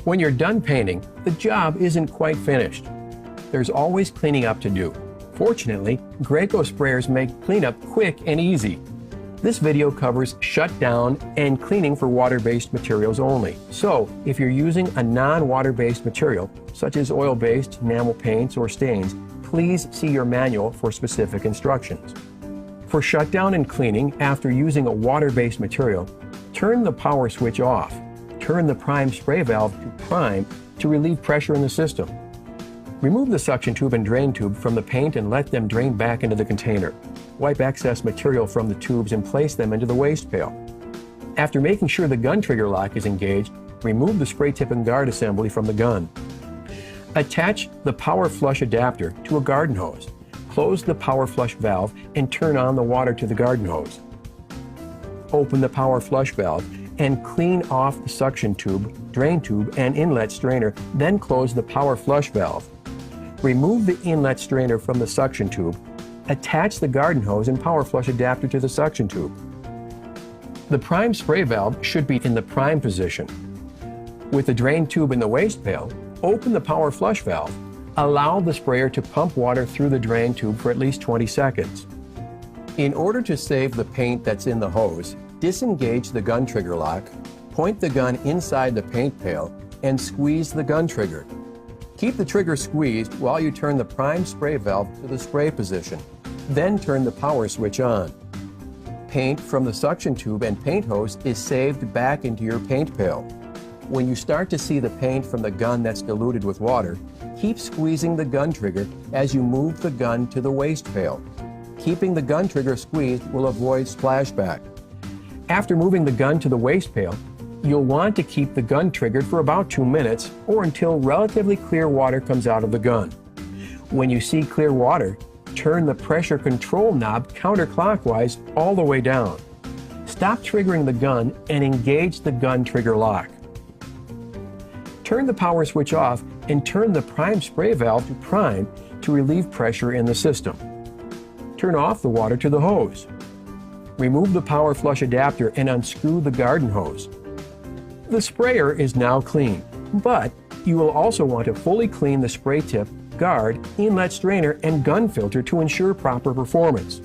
When you're done painting, the job isn't quite finished. There's always cleaning up to do. Fortunately, Graco sprayers make cleanup quick and easy. This video covers shutdown and cleaning for water-based materials only. So, if you're using a non-water-based material, such as oil-based, enamel paints, or stains, please see your manual for specific instructions. For shutdown and cleaning after using a water-based material, turn the power switch off. Turn the prime spray valve to prime to relieve pressure in the system. Remove the suction tube and drain tube from the paint and let them drain back into the container. Wipe excess material from the tubes and place them into the waste pail. After making sure the gun trigger lock is engaged, remove the spray tip and guard assembly from the gun. Attach the PowerFlush adapter to a garden hose. Close the PowerFlush valve and turn on the water to the garden hose. Open the PowerFlush valve and clean off the suction tube, drain tube, and inlet strainer, then close the PowerFlush valve. Remove the inlet strainer from the suction tube. Attach the garden hose and PowerFlush adapter to the suction tube. The prime spray valve should be in the prime position. With the drain tube in the waste pail, open the PowerFlush valve. Allow the sprayer to pump water through the drain tube for at least 20 seconds. In order to save the paint that's in the hose, disengage the gun trigger lock, point the gun inside the paint pail, and squeeze the gun trigger. Keep the trigger squeezed while you turn the prime spray valve to the spray position. Then turn the power switch on. Paint from the suction tube and paint hose is saved back into your paint pail. When you start to see the paint from the gun that's diluted with water, keep squeezing the gun trigger as you move the gun to the waste pail. Keeping the gun trigger squeezed will avoid splashback. After moving the gun to the waste pail, you'll want to keep the gun triggered for about 2 minutes or until relatively clear water comes out of the gun. When you see clear water, turn the pressure control knob counterclockwise all the way down. Stop triggering the gun and engage the gun trigger lock. Turn the power switch off and turn the prime spray valve to prime to relieve pressure in the system. Turn off the water to the hose. Remove the PowerFlush adapter and unscrew the garden hose. The sprayer is now clean, but you will also want to fully clean the spray tip, guard, inlet strainer, and gun filter to ensure proper performance.